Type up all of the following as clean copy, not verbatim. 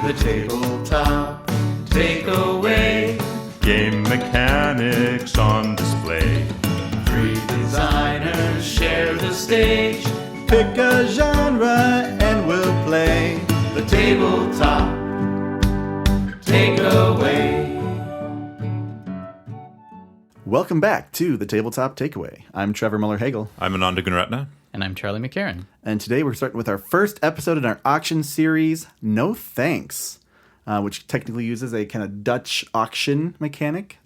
The tabletop takeaway. Game mechanics on display. Three designers share the stage. Pick a genre and we'll play. The tabletop takeaway. Welcome back to the Tabletop Takeaway. I'm Trevor Muller-Hagel. I'm Ananda. And I'm Charlie McCarran. And today we're starting with our first episode in our auction series, No Thanks, which technically uses a kind of Dutch auction mechanic.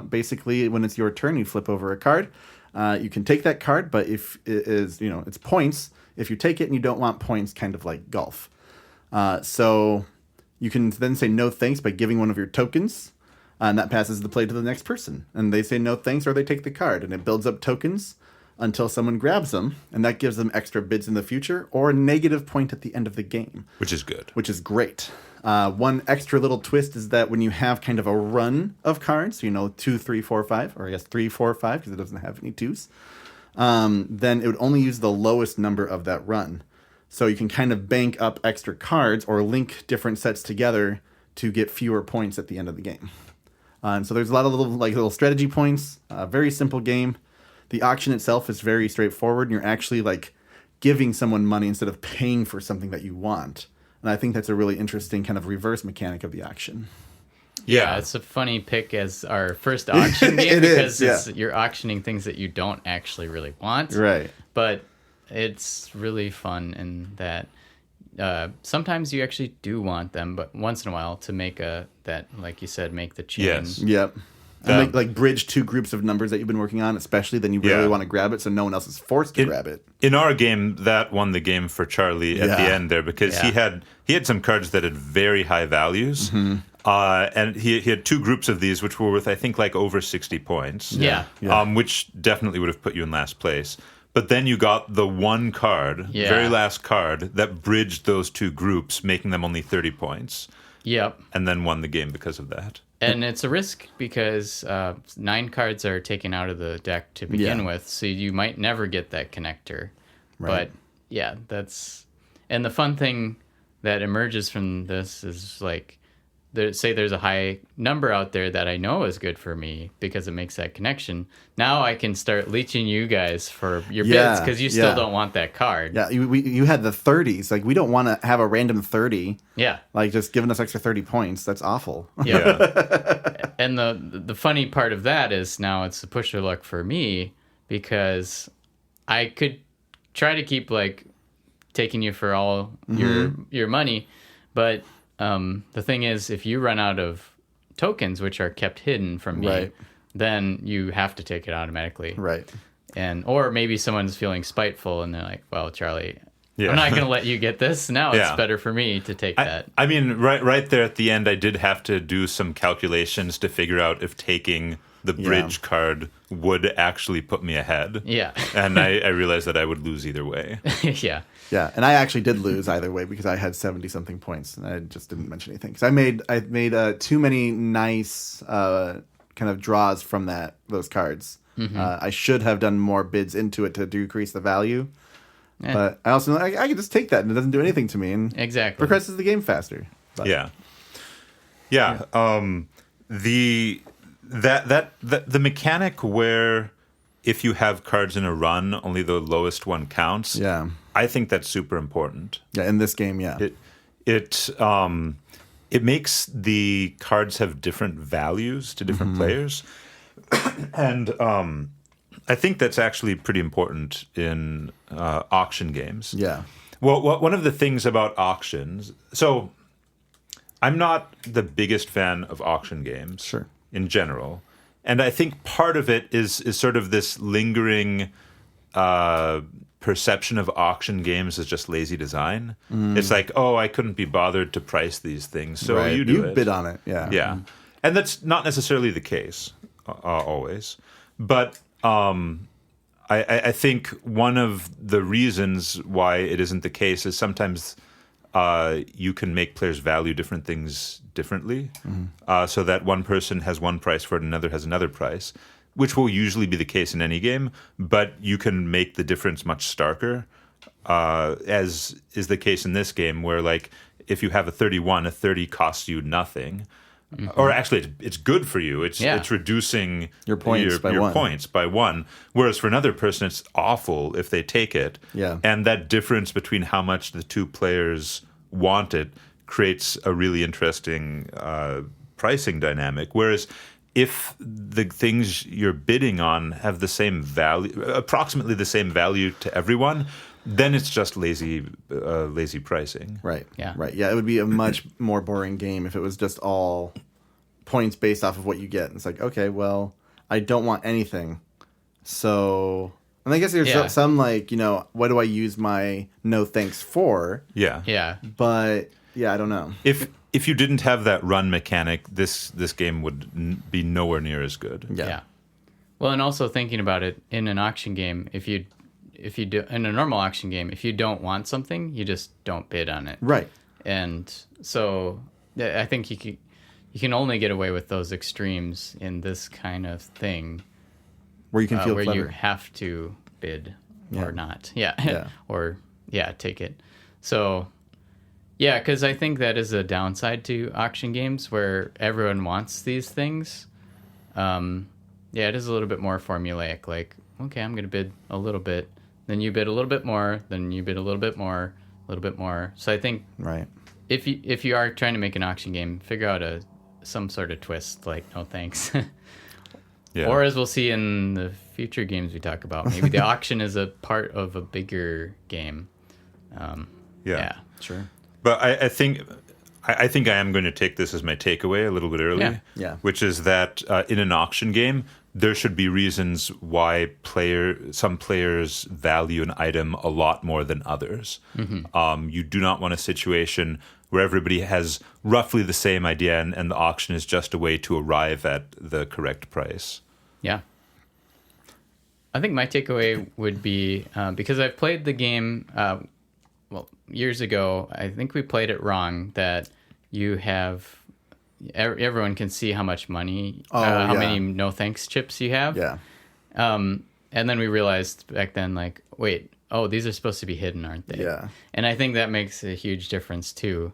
Basically, when it's your turn, you flip over a card. You can take that card, but if it is, it's points. If you take it and you don't want points, kind of like golf. So you can then say no thanks by giving one of your tokens, and that passes the play to the next person. And they say no thanks or they take the card, and it builds up tokens until someone grabs them, and that gives them extra bids in the future or a negative point at the end of the game. Which is good. Which is great. One extra little twist is that when you have kind of a run of cards, 2, 3, 4, 5, or I guess 3, 4, 5, because it doesn't have any 2s, then it would only use the lowest number of that run. So you can kind of bank up extra cards or link different sets together to get fewer points at the end of the game. And so there's a lot of little strategy points. Very simple game. The auction itself is very straightforward. And you're actually giving someone money instead of paying for something that you want. And I think that's a really interesting kind of reverse mechanic of the auction. Yeah, it's a funny pick as our first auction game because you're auctioning things that you don't actually really want. Right. But it's really fun in that sometimes you actually do want them, but once in a while to make like you said, make the chain. Yes. Yep. And bridge two groups of numbers that you've been working on, especially, then you really want to grab it so no one else is forced to grab it. In our game, that won the game for Charlie at the end there because he had some cards that had very high values. Mm-hmm. And he had two groups of these, which were worth, I think, over 60 points. Yeah. Which definitely would have put you in last place. But then you got the one card, very last card, that bridged those two groups, making them only 30 points. Yep. And then won the game because of that. And it's a risk because 9 cards are taken out of the deck to begin with, so you might never get that connector. Right. But, and the fun thing that emerges from this is, say there's a high number out there that I know is good for me because it makes that connection. Now I can start leeching you guys for your bids because you still don't want that card. Yeah, you had the 30s. We don't want to have a random 30. Yeah. Just giving us extra 30 points. That's awful. Yeah. And the funny part of that is now it's a push of luck for me because I could try to keep taking you for all your money, but the thing is, if you run out of tokens, which are kept hidden from me, then you have to take it automatically. Right. Or maybe someone's feeling spiteful and they're like, well, Charlie, I'm not going to let you get this. Now it's better for me to take that. I mean, right there at the end, I did have to do some calculations to figure out if taking the bridge card would actually put me ahead. Yeah. And I realized that I would lose either way. Yeah. Yeah, and I actually did lose either way because I had 70-something points, and I just didn't mention anything. Because I made too many nice kind of draws from those cards. Mm-hmm. I should have done more bids into it to decrease the value. Yeah. But I also know I can just take that, and it doesn't do anything to me. And progresses the game faster. But. Yeah. The mechanic where if you have cards in a run, only the lowest one counts. Yeah. I think that's super important. Yeah, in this game, It makes the cards have different values to different players. And I think that's actually pretty important in auction games. Yeah. Well, one of the things about auctions... So, I'm not the biggest fan of auction games in general. And I think part of it is sort of this lingering perception of auction games as just lazy design. It's I couldn't be bothered to price these things, so you do it. You bid on it, yeah. Yeah. And that's not necessarily the case, always. But I think one of the reasons why it isn't the case is sometimes you can make players value different things differently, so that one person has one price for it and another has another price, which will usually be the case in any game, but you can make the difference much starker, as is the case in this game, where if you have a 31, a 30 costs you nothing. Or actually, it's good for you. It's reducing Your points by one. points by one. Whereas for another person, it's awful if they take it. Yeah. And that difference between how much the two players want it creates a really interesting pricing dynamic. Whereas if the things you're bidding on have the same value, approximately the same value to everyone, then it's just lazy pricing. Right. Yeah. Right. Yeah. It would be a much more boring game if it was just all points based off of what you get. It's like, okay, well, I don't want anything. So, and I guess there's some like, what do I use my no thanks for? Yeah. Yeah. But yeah, I don't know. If you didn't have that run mechanic, this game would be nowhere near as good. Yeah. Well, and also thinking about it in an auction game, if you do in a normal auction game, if you don't want something, you just don't bid on it. Right. And so I think you can only get away with those extremes in this kind of thing, Where you can feel where clever. you have to bid or not. Yeah. Or take it. So yeah, because I think that is a downside to auction games where everyone wants these things. It is a little bit more formulaic. Like, okay, I'm going to bid a little bit, then you bid a little bit more, then you bid a little bit more, a little bit more. So I think Right. if you are trying to make an auction game, figure out some sort of twist, like no thanks. Yeah. Or as we'll see in the future games we talk about, maybe the auction is a part of a bigger game. Yeah. Sure. But I think I am going to take this as my takeaway a little bit early. Yeah. Which is that in an auction game, there should be reasons why some players value an item a lot more than others. You do not want a situation where everybody has roughly the same idea and the auction is just a way to arrive at the correct price. Yeah. I think my takeaway would be, because I've played the game, years ago, I think we played it wrong, that you have, everyone can see how much money, how many no thanks chips you have. Yeah. And then we realized back then, like, wait, these are supposed to be hidden, aren't they? Yeah. And I think that makes a huge difference too,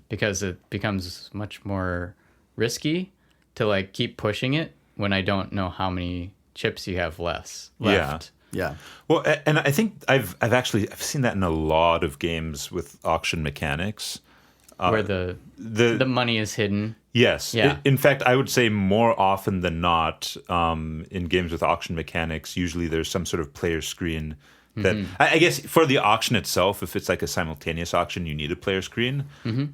because it becomes much more risky to like keep pushing it when I don't know how many chips you have left. Yeah. Well, and I think I've seen that in a lot of games with auction mechanics, where the money is hidden. Yes. Yeah. In fact, I would say more often than not, in games with auction mechanics, usually there's some sort of player screen that I guess for the auction itself, if it's like a simultaneous auction, you need a player screen,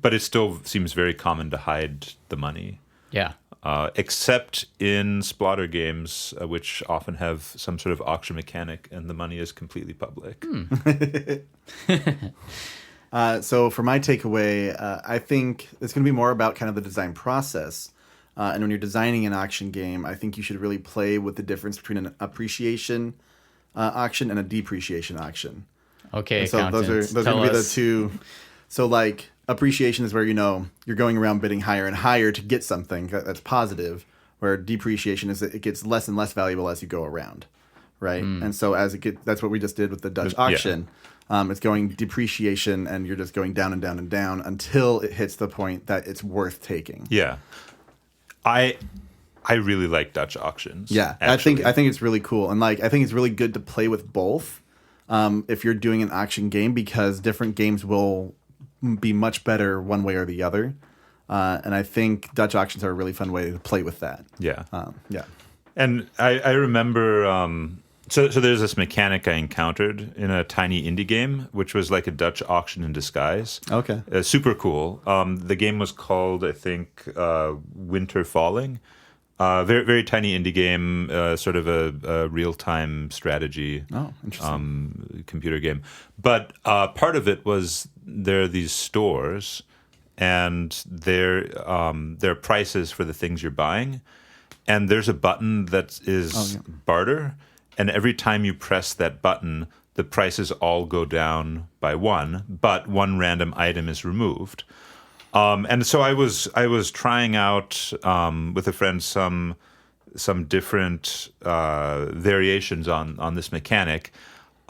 but it still seems very common to hide the money. Yeah. Except in splatter games, which often have some sort of auction mechanic and the money is completely public. So for my takeaway, I think it's going to be more about kind of the design process. And when you're designing an auction game, I think you should really play with the difference between an appreciation auction and a depreciation auction. Okay, And so those are going to be the two. So like appreciation is where, you're going around bidding higher and higher to get something that's positive, where depreciation is that it gets less and less valuable as you go around. Right. And so that's what we just did with the Dutch auction. It's going depreciation and you're just going down and down and down until it hits the point that it's worth taking. Yeah. I really like Dutch auctions. Yeah. actually. I think it's really cool. And I think it's really good to play with both if you're doing an auction game, because different games will be much better one way or the other. And I think Dutch auctions are a really fun way to play with that. Yeah. Yeah. And I remember, so there's this mechanic I encountered in a tiny indie game, which was like a Dutch auction in disguise. Okay. Super cool. The game was called, I think, Winter Falling. Very, very tiny indie game, sort of a real-time strategy computer game. But part of it was there are these stores, and their prices for the things you're buying. And there's a button that is barter, and every time you press that button, the prices all go down by one, but one random item is removed. And so I was trying out with a friend some different variations on this mechanic.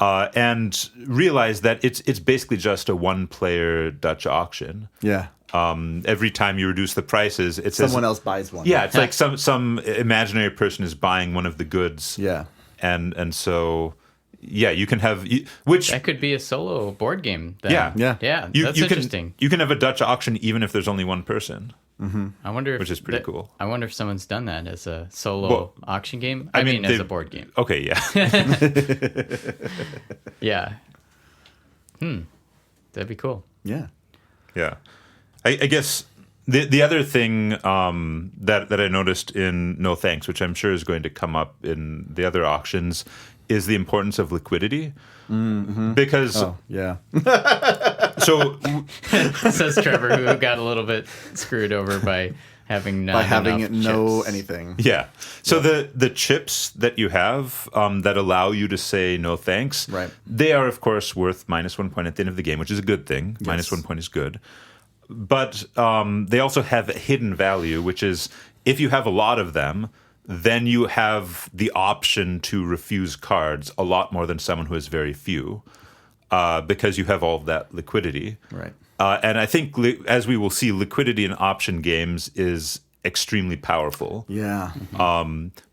and realize that it's basically just a one-player Dutch auction. Yeah. Every time you reduce the prices, it says Someone else buys one. Yeah, it's like some imaginary person is buying one of the goods. Yeah. And so yeah, you can have which That could be a solo board game. Then. Yeah. Yeah. you That's can interesting. you can have a Dutch auction even if there's only one person. I wonder if which is pretty cool. I wonder if someone's done that as a solo auction game. I mean, as they've- a board game. Okay, yeah. Yeah. That'd be cool. Yeah. Yeah, I guess the other thing that I noticed in No Thanks, which I'm sure is going to come up in the other auctions, is the importance of liquidity. Because Oh, yeah. so Says Trevor, who got a little bit screwed over by having not By having enough no chips. anything. yeah, so the chips that you have that allow you to say no thanks, Right. they are of course worth -1 point at the end of the game, which is a good thing. -1 point is good. But they also have a hidden value, which is if you have a lot of them, then you have the option to refuse cards a lot more than someone who has very few, because you have all of that liquidity. Right. And I think, as we will see, liquidity in option games is extremely powerful. Yeah.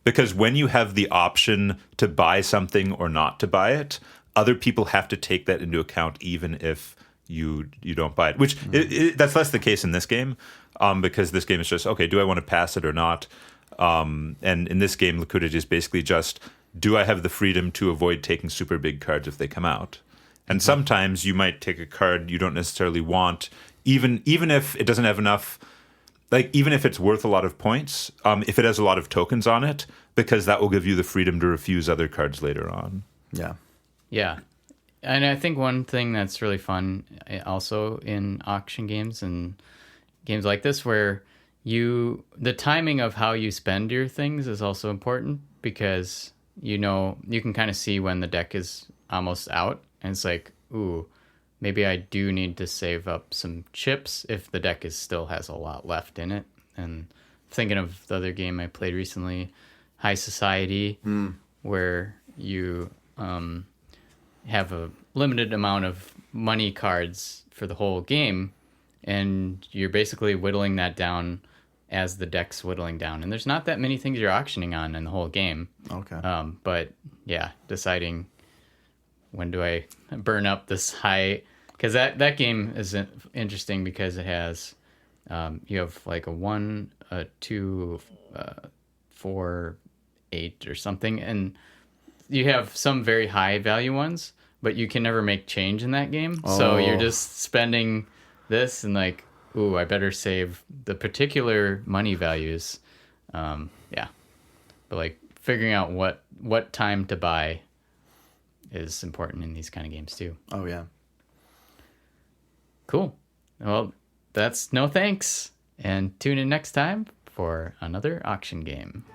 Because when you have the option to buy something or not to buy it, other people have to take that into account, even if you don't buy it. Which that's less the case in this game, because this game is just, okay, do I want to pass it or not? And in this game, liquidity is basically just, do I have the freedom to avoid taking super big cards if they come out? And sometimes you might take a card you don't necessarily want, even if it doesn't have enough, like even if it's worth a lot of points, if it has a lot of tokens on it, because that will give you the freedom to refuse other cards later on. Yeah. Yeah. And I think one thing that's really fun also in auction games and games like this where the timing of how you spend your things is also important, because you can kind of see when the deck is almost out, and it's like, ooh, maybe I do need to save up some chips if the deck still has a lot left in it. And thinking of the other game I played recently, High Society, where you have a limited amount of money cards for the whole game, and you're basically whittling that down as the deck's whittling down. And there's not that many things you're auctioning on in the whole game. Okay. But yeah, deciding when do I burn up this high, because that game is interesting because it has you have like a 1, a 2, 4, 8 or something, and you have some very high value ones, but you can never make change in that game. So you're just spending this and like, ooh, I better save the particular money values. Yeah. But like figuring out what time to buy is important in these kind of games too. Oh, yeah. Cool. Well, that's No Thanks. And tune in next time for another auction game.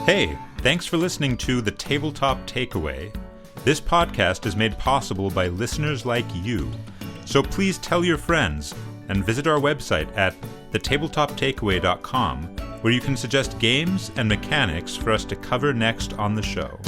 Hey, thanks for listening to The Tabletop Takeaway. This podcast is made possible by listeners like you. So please tell your friends and visit our website at thetabletoptakeaway.com, where you can suggest games and mechanics for us to cover next on the show.